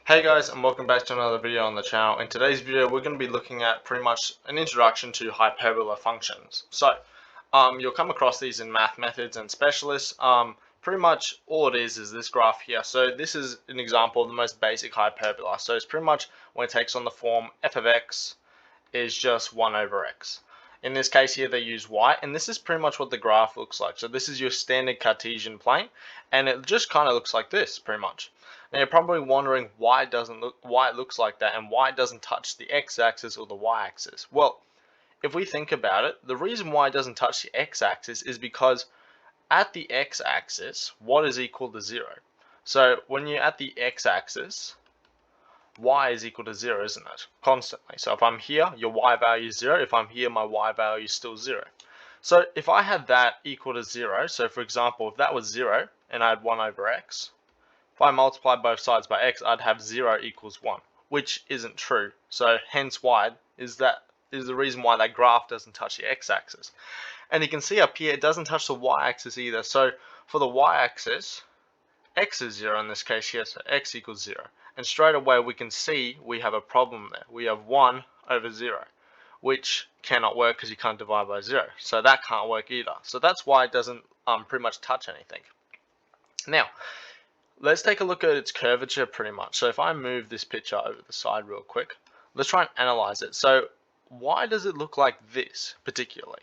Hey guys, and welcome back to another video on the channel. In today's video we're going to be looking at pretty much an introduction to hyperbola functions. So you'll come across these in math methods and specialists. Pretty much all it is this graph here. So this is an example of the most basic hyperbola. So it's pretty much when it takes on the form f of x is just 1 over x. In this case here they use y, and this is pretty much what the graph looks like. So this is your standard Cartesian plane, and it just kind of looks like this pretty much. Now you're probably wondering why it looks like that and why it doesn't touch the x-axis or the y-axis. Well, if we think about it, the reason why it doesn't touch the x-axis is because at the x-axis, what is equal to 0? So when you're at the x-axis, y is equal to 0, isn't it? Constantly. So if I'm here, your y value is 0. If I'm here, my y value is still 0. So if I had that equal to 0, so for example, if that was 0 and I had 1 over x, if I multiply both sides by x, I'd have 0 equals 1, which isn't true. So hence y is the reason why that graph doesn't touch the x-axis. And you can see up here, it doesn't touch the y-axis either. So for the y-axis, x is 0 in this case here, so x equals 0. And straight away we can see we have a problem there. We have 1 over 0, which cannot work because you can't divide by 0. So that can't work either. So that's why it doesn't pretty much touch anything. Now, let's take a look at its curvature pretty much. So if I move this picture over the side real quick, let's try and analyze it. So why does it look like this particularly?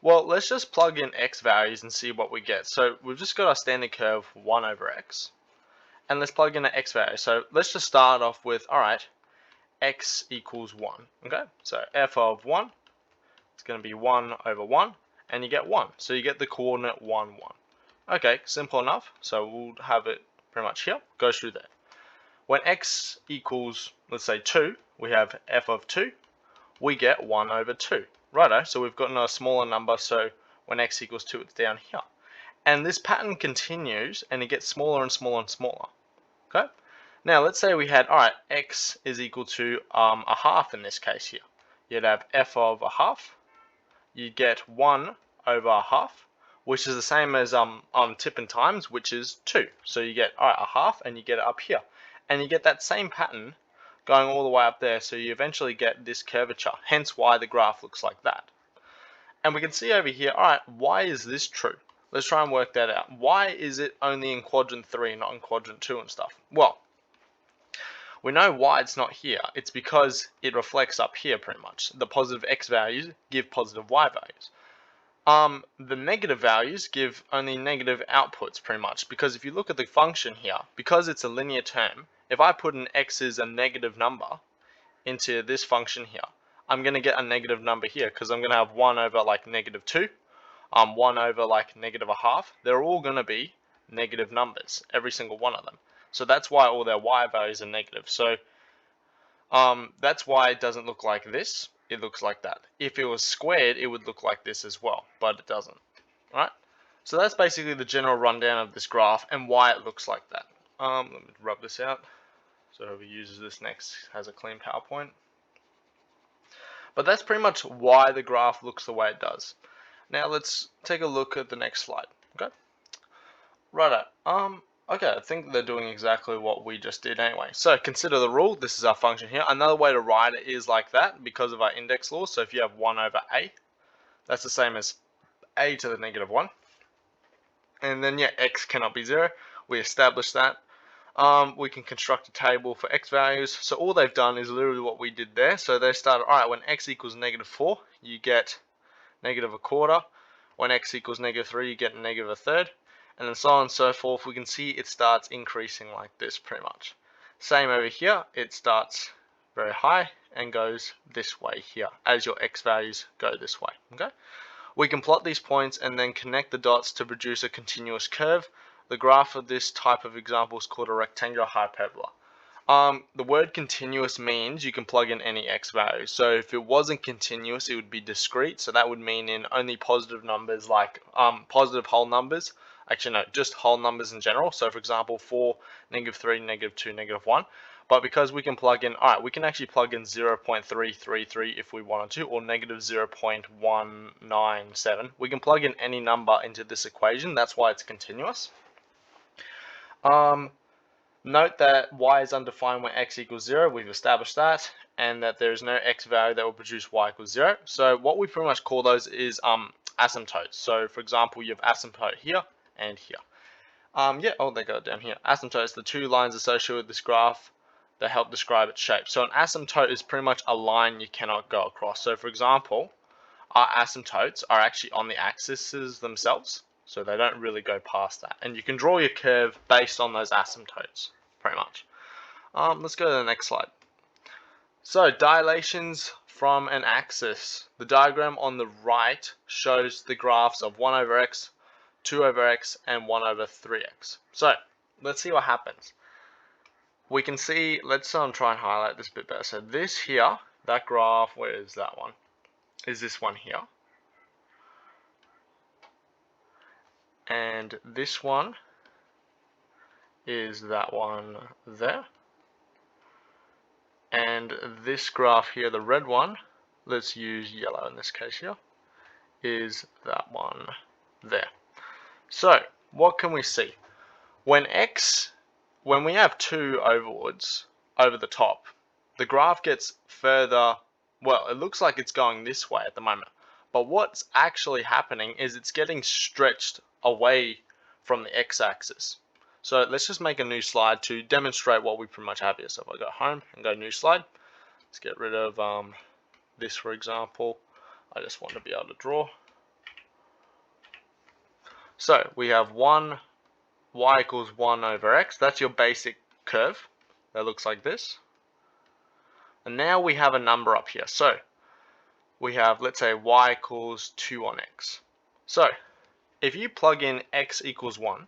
Well, let's just plug in x values and see what we get. So we've just got our standard curve 1 over x. And let's plug in an x value. So let's just start off with, alright, x equals 1. Okay, so f of 1, it's going to be 1 over 1, and you get 1. So you get the coordinate 1, 1. Okay, simple enough. So we'll have it pretty much here, goes through there. When x equals, let's say 2, we have f of 2, we get 1 over 2. Righto, so we've gotten a smaller number, so when x equals 2, it's down here. And this pattern continues, and it gets smaller and smaller and smaller. Okay, now let's say we had, alright, x is equal to a half in this case here. You'd have f of a half, you get 1 over a half, which is the same as tip and times, which is 2. So you get, alright, a half, and you get it up here. And you get that same pattern going all the way up there, so you eventually get this curvature, hence why the graph looks like that. And we can see over here, alright, why is this true? Let's try and work that out. Why is it only in quadrant 3, not in quadrant 2 and stuff? Well, we know why it's not here. It's because it reflects up here pretty much. The positive x values give positive y values. The negative values give only negative outputs pretty much, because if you look at the function here, because it's a linear term, if I put an x is a negative number into this function here, I'm going to get a negative number here because I'm going to have 1 over like negative 2. 1 over like negative a half, they're all going to be negative numbers, every single one of them. So that's why all their y values are negative. So that's why it doesn't look like this, it looks like that. If it was squared, it would look like this as well, but it doesn't. Right? So that's basically the general rundown of this graph and why it looks like that. Let me rub this out so whoever uses this next has a clean PowerPoint. But that's pretty much why the graph looks the way it does. Now let's take a look at the next slide. Okay. Righto. Okay, I think they're doing exactly what we just did anyway. So consider the rule. This is our function here. Another way to write it is like that because of our index law. So if you have 1 over a, that's the same as a to the negative 1. And then yeah, x cannot be 0. We established that. We can construct a table for x values. So all they've done is literally what we did there. So they started, alright, when x equals negative 4, you get negative a quarter. When x equals negative 3, you get negative a third, and then so on and so forth. We can see it starts increasing like this pretty much. Same over here, it starts very high and goes this way here as your x values go this way. Okay, we can plot these points and then connect the dots to produce a continuous curve. The graph of this type of example is called a rectangular hyperbola. The word continuous means you can plug in any x value. So if it wasn't continuous, it would be discrete. So that would mean in only positive numbers like positive whole numbers. Actually, no, just whole numbers in general. So for example, 4, negative 3, negative 2, negative 1. But because we can plug in, alright, we can actually plug in 0.333 if we wanted to, or negative 0.197. We can plug in any number into this equation. That's why it's continuous. Note that y is undefined when x equals 0, we've established that, and that there is no x value that will produce y equals 0. So what we pretty much call those is asymptotes. So for example, you have asymptote here and here. They go down here. Asymptotes, the two lines associated with this graph that help describe its shape. So an asymptote is pretty much a line you cannot go across. So for example, our asymptotes are actually on the axes themselves, so they don't really go past that. And you can draw your curve based on those asymptotes, pretty much. Let's go to the next slide. So dilations from an axis. The diagram on the right shows the graphs of 1 over x, 2 over x, and 1 over 3x. So let's see what happens. We can see, let's try and highlight this a bit better. So this here, that graph, where is that one? Is this one here. And this one is that one there. And this graph here, the red one, let's use yellow in this case here, is that one there. So what can we see? When we have 2 overwards over the top, the graph gets further, well, it looks like it's going this way at the moment. But what's actually happening is it's getting stretched away from the x-axis. So let's just make a new slide to demonstrate what we pretty much have here. So if I go home and go new slide, let's get rid of this, for example. I just want to be able to draw. So we have y equals 1 over x. That's your basic curve. That looks like this. And now we have a number up here. So we have, let's say, y equals 2 on x. So if you plug in x equals 1,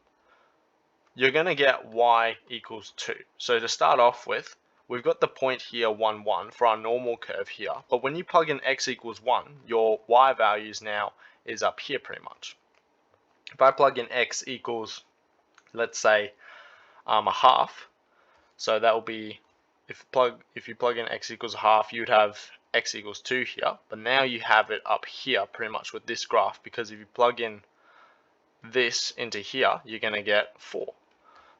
you're going to get y equals 2. So to start off with, we've got the point here 1, 1 for our normal curve here. But when you plug in x equals 1, your y values now is up here pretty much. If I plug in x equals, let's say, a half, so that will be, if you plug in x equals a half, you'd have x equals 2 here, but now you have it up here pretty much with this graph, because if you plug in this into here, you're going to get 4.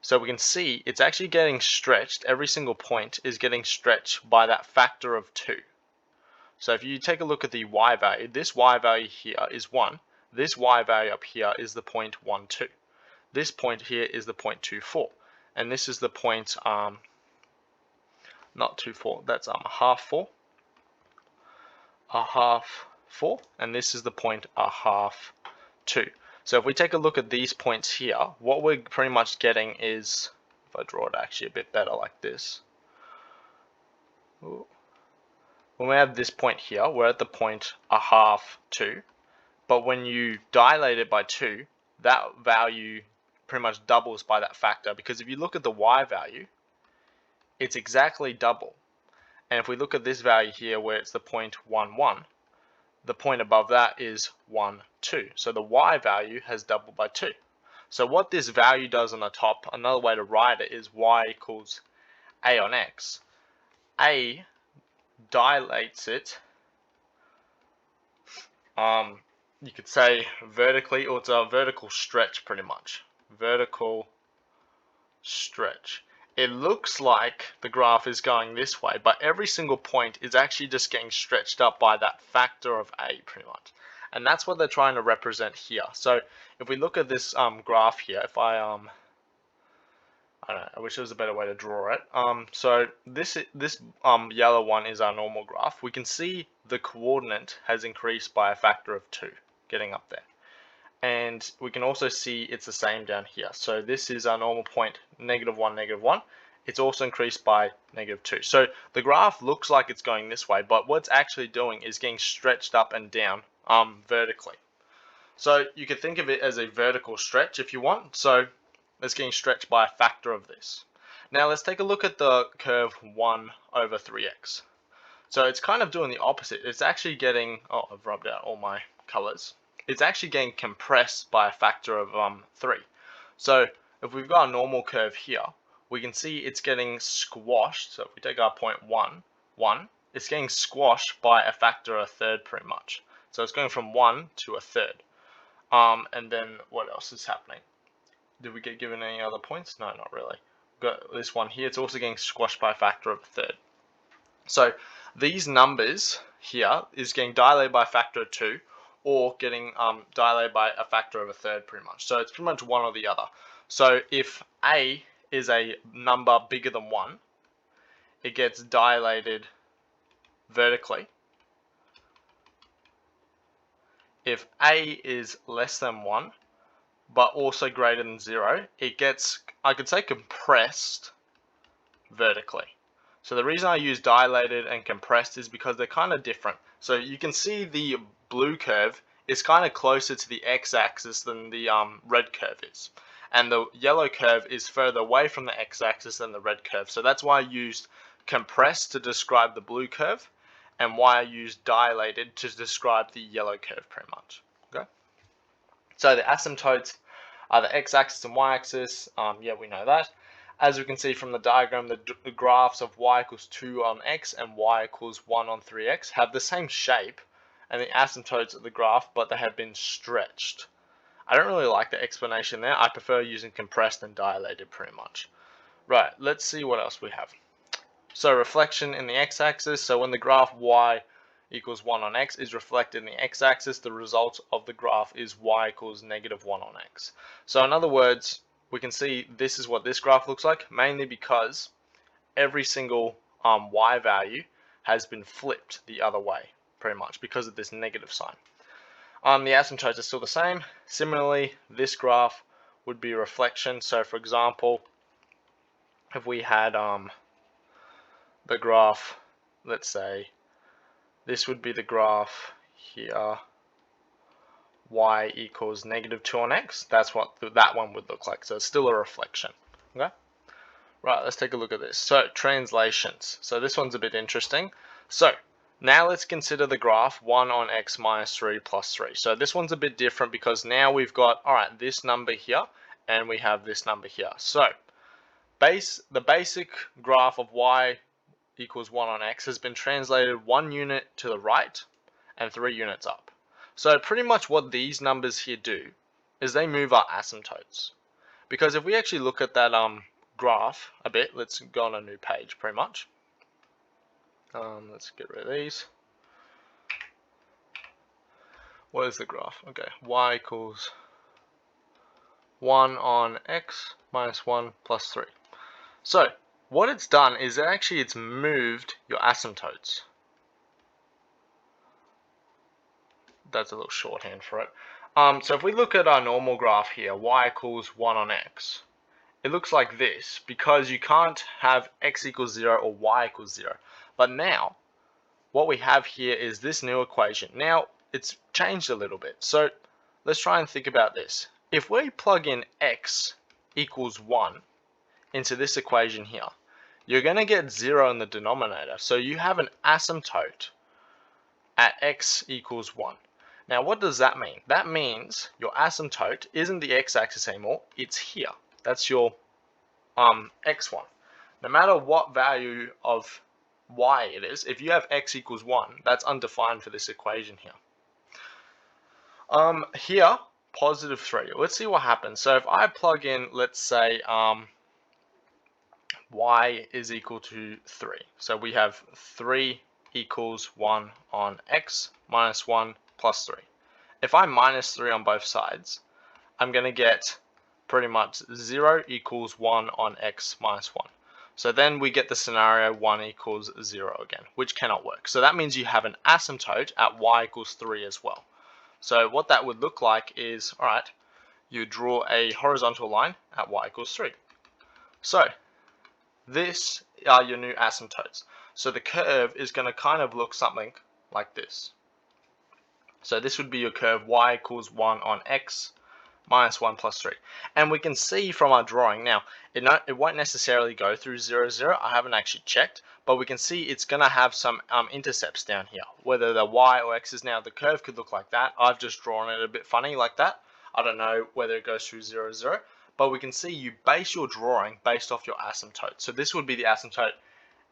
So we can see it's actually getting stretched. Every single point is getting stretched by that factor of 2. So if you take a look at the y value, this y value here is 1. This y value up here is the point 1, 2. This point here is the point 2, 4. And this is the point, not 2, 4, that's a half 4. A half 4. And this is the point a half 2. So if we take a look at these points here, what we're pretty much getting is, if I draw it actually a bit better like this. Ooh. When we have this point here, we're at the point a half 2. But when you dilate it by 2, that value pretty much doubles by that factor. Because if you look at the y value, it's exactly double. And if we look at this value here where it's the point 1, 1, the point above that is 1, 2. So the y value has doubled by 2. So what this value does on the top, another way to write it is y equals a on x. A dilates it, you could say vertically, or it's a vertical stretch pretty much. Vertical stretch. It looks like the graph is going this way, but every single point is actually just getting stretched up by that factor of a pretty much. And that's what they're trying to represent here. So if we look at this graph here, if I don't know, I wish there was a better way to draw it. So this yellow one is our normal graph. We can see the coordinate has increased by a factor of 2, getting up there. And we can also see it's the same down here. So this is our normal point, -1, -1. It's also increased by -2. So the graph looks like it's going this way, but what's actually doing is getting stretched up and down vertically. So you could think of it as a vertical stretch if you want. So it's getting stretched by a factor of this. Now let's take a look at the curve 1 over 3x. So it's kind of doing the opposite. It's actually getting, oh, I've rubbed out all my colors. It's actually getting compressed by a factor of 3. So if we've got a normal curve here, we can see it's getting squashed. So if we take our point 1, 1, it's getting squashed by a factor of a third pretty much. So it's going from 1 to a third. And then what else is happening? Did we get given any other points? No, not really. got this one here, it's also getting squashed by a factor of a third. So these numbers here is getting dilated by a factor of 2 or getting dilated by a factor of a third pretty much. So it's pretty much one or the other. So if A is a number bigger than 1, it gets dilated vertically. If A is less than 1, but also greater than 0, it gets, I could say, compressed vertically. So the reason I use dilated and compressed is because they're kind of different. So you can see the blue curve is kind of closer to the x-axis than the red curve is. And the yellow curve is further away from the x-axis than the red curve. So that's why I used compressed to describe the blue curve, and why I used dilated to describe the yellow curve pretty much. Okay. So the asymptotes are the x-axis and y-axis. Yeah, we know that. As we can see from the diagram, the graphs of y equals 2 on x and y equals 1 on 3x have the same shape and the asymptotes of the graph, but they have been stretched. I don't really like the explanation there. I prefer using compressed and dilated pretty much. Right, let's see what else we have. So reflection in the x-axis. So when the graph y equals 1 on x is reflected in the x-axis, the result of the graph is y equals negative 1 on x. So in other words, we can see this is what this graph looks like, mainly because every single y value has been flipped the other way, pretty much, because of this negative sign. The asymptotes are still the same. Similarly, this graph would be reflection. So for example, if we had the graph, let's say this would be the graph here, y equals negative 2 on x. That's what that one would look like. So it's still a reflection. Okay. Right, let's take a look at this. So translations. So this one's a bit interesting. So now let's consider the graph 1 on x minus 3 plus 3. So this one's a bit different because now we've got, all right, this number here and we have this number here. So the basic graph of y equals 1 on x has been translated 1 unit to the right and 3 units up. So pretty much what these numbers here do is they move our asymptotes. Because if we actually look at that graph a bit, let's go on a new page pretty much. Let's get rid of these. What is the graph? Okay, y equals 1 on x minus 1 plus 3. So what it's done is it's moved your asymptotes. That's a little shorthand for it. So if we look at our normal graph here, y equals 1 on x, it looks like this because you can't have x equals 0 or y equals 0. But now, what we have here is this new equation. Now, it's changed a little bit. So let's try and think about this. If we plug in x equals 1 into this equation here, you're going to get 0 in the denominator. So you have an asymptote at x equals 1. Now what does that mean? That means your asymptote isn't the x-axis anymore, it's here. That's your x1. No matter what value of y it is, if you have x equals 1, that's undefined for this equation here. Here, positive 3. Let's see what happens. So if I plug in, let's say, y is equal to 3. So we have 3 equals 1 on x minus 1 plus 3. If I minus 3 on both sides, I'm going to get pretty much 0 equals 1 on x minus 1. So then we get the scenario 1 equals 0 again, which cannot work. So that means you have an asymptote at y equals 3 as well. So what that would look like is, all right, you draw a horizontal line at y equals 3. So this are your new asymptotes. So the curve is going to kind of look something like this. So this would be your curve y equals 1 on x minus 1 plus 3. And we can see from our drawing, now it won't necessarily go through 0, 0. I haven't actually checked, but we can see it's going to have some intercepts down here. Whether the y or x is now, the curve could look like that. I've just drawn it a bit funny like that. I don't know whether it goes through 0, 0. But we can see you base your drawing based off your asymptote. So this would be the asymptote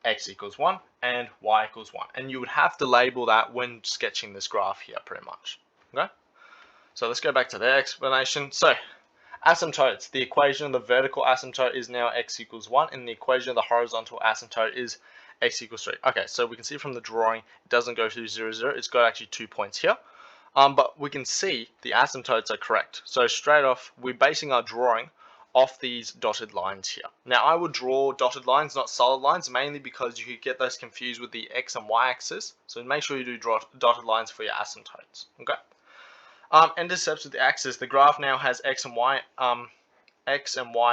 x equals 1 and y equals 1. And you would have to label that when sketching this graph here pretty much. Okay? So let's go back to the explanation. So Asymptotes. The equation of the vertical asymptote is now x equals 1, and the equation of the horizontal asymptote is x equals 3. Okay, so we can see from the drawing, it doesn't go through 0, 0. It's got actually 2 points here. But we can see the asymptotes are correct. So straight off, we're basing our drawing off these dotted lines here. Now, I would draw dotted lines, not solid lines, mainly because you could get those confused with the x and y axis. So make sure you do draw dotted lines for your asymptotes. Okay. Intercepts with the axis. The graph now has x and y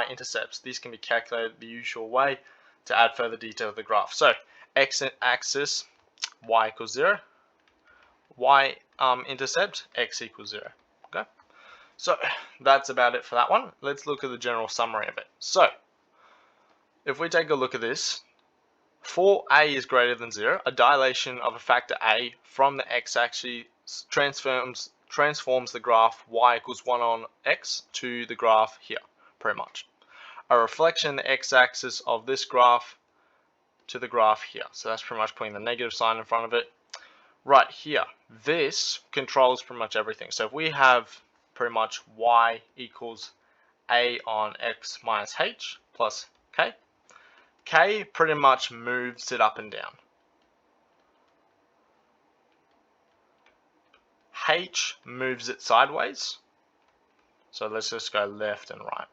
intercepts. These can be calculated the usual way to add further detail to the graph. So x axis, y equals 0. Y intercept, x equals 0. Okay. So that's about it for that one. Let's look at the general summary of it. So if we take a look at this, for a is greater than 0, a dilation of a factor a from the x-axis transforms the graph y equals 1 on x to the graph here, pretty much. A reflection in the x-axis of this graph to the graph here. So that's pretty much putting the negative sign in front of it. Right here, this controls pretty much everything. So if we have pretty much y equals a on x minus h plus k, k pretty much moves it up and down. H moves it sideways. So let's just go left and right.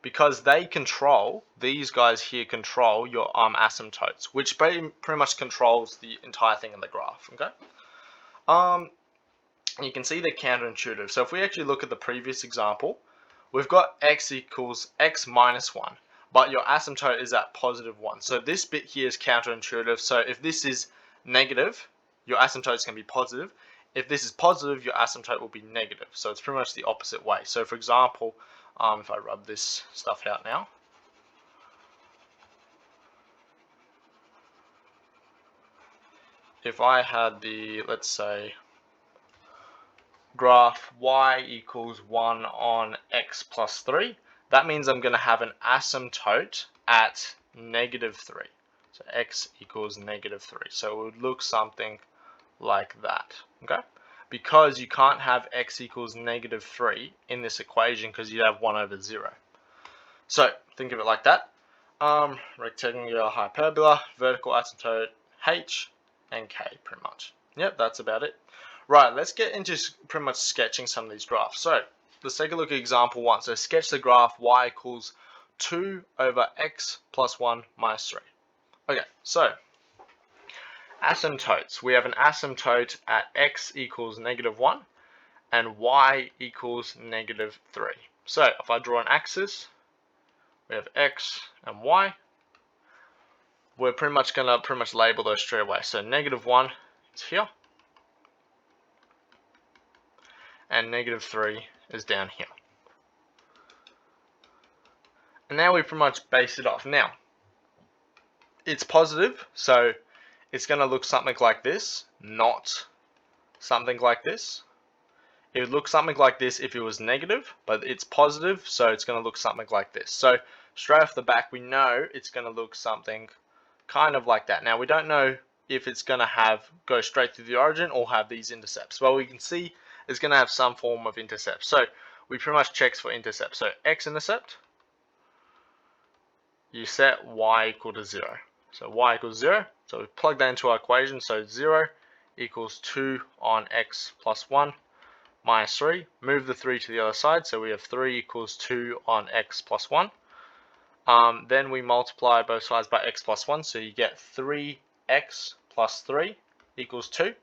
Because they control, these guys here control your asymptotes, which pretty much controls the entire thing in the graph. Okay. You can see they're counterintuitive. So if we actually look at the previous example, we've got x equals x minus 1, but your asymptote is at positive 1. So this bit here is counterintuitive. So if this is negative, your asymptote is going to be positive. If this is positive, your asymptote will be negative. So it's pretty much the opposite way. So for example, if I rub this stuff out now, if I had the, let's say, graph y equals 1 on x plus 3, that means I'm going to have an asymptote at negative 3. So x equals negative 3. So it would look something like that. Okay? Because you can't have x equals negative 3 in this equation because you'd have 1 over 0. So think of it like that. Rectangular hyperbola, vertical asymptote h and k pretty much. Yep, that's about it. Right, let's get into pretty much sketching some of these graphs. So let's take a look at example 1. So sketch the graph y equals 2 over x plus 1 minus 3. Okay, so asymptotes. We have an asymptote at x equals negative 1 and y equals negative 3. So if I draw an axis, we have x and y. We're pretty much going to label those straight away. So negative 1 is here, and negative 3 is down here. And now we pretty much base it off. Now, it's positive, so it's going to look something like this, not something like this. It would look something like this if it was negative, but it's positive, so it's going to look something like this. So straight off the back, we know it's going to look something kind of like that. Now, we don't know if it's going to go straight through the origin or have these intercepts. Well, we can see it's going to have some form of intercept. So we pretty much checks for intercept. So x-intercept, you set y equal to 0. So y equals 0. So we plug that into our equation. So 0 equals 2 on x plus 1 minus 3. Move the 3 to the other side. So we have 3 equals 2 on x plus 1. Then we multiply both sides by x plus 1. So you get 3x plus 3 equals 2.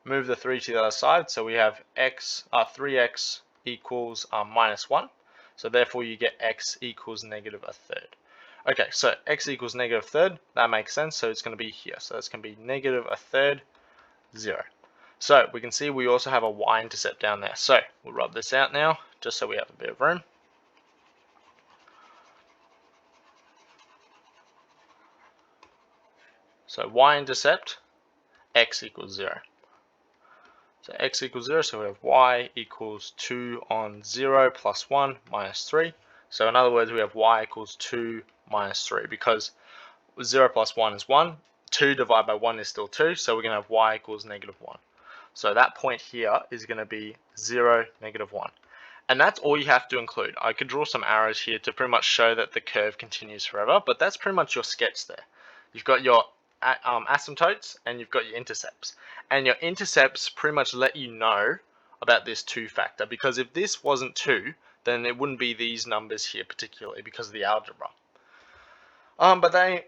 Move the 3 to the other side. So we have 3x equals minus 1. So therefore you get x equals negative a third. Okay, so x equals negative a third. That makes sense. So it's going to be here. So that's going to be negative a third, 0. So we can see we also have a y-intercept down there. So we'll rub this out now, just so we have a bit of room. So y-intercept, x equals 0. So x equals 0, so we have y equals 2 on 0 plus 1 minus 3. So in other words, we have y equals 2 minus 3, because 0 plus 1 is 1. 2 divided by 1 is still 2, so we're going to have y equals negative 1. So that point here is going to be 0, negative 1. And that's all you have to include. I could draw some arrows here to pretty much show that the curve continues forever, but that's pretty much your sketch there. You've got your asymptotes and you've got your intercepts. And your intercepts pretty much let you know about this 2 factor, because if this wasn't 2, then it wouldn't be these numbers here particularly because of the algebra.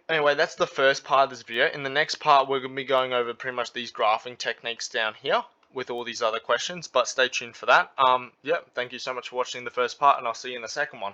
Anyway, that's the first part of this video. In the next part, we're going to be going over pretty much these graphing techniques down here with all these other questions, but stay tuned for that. Yeah, thank you so much for watching the first part, and I'll see you in the second one.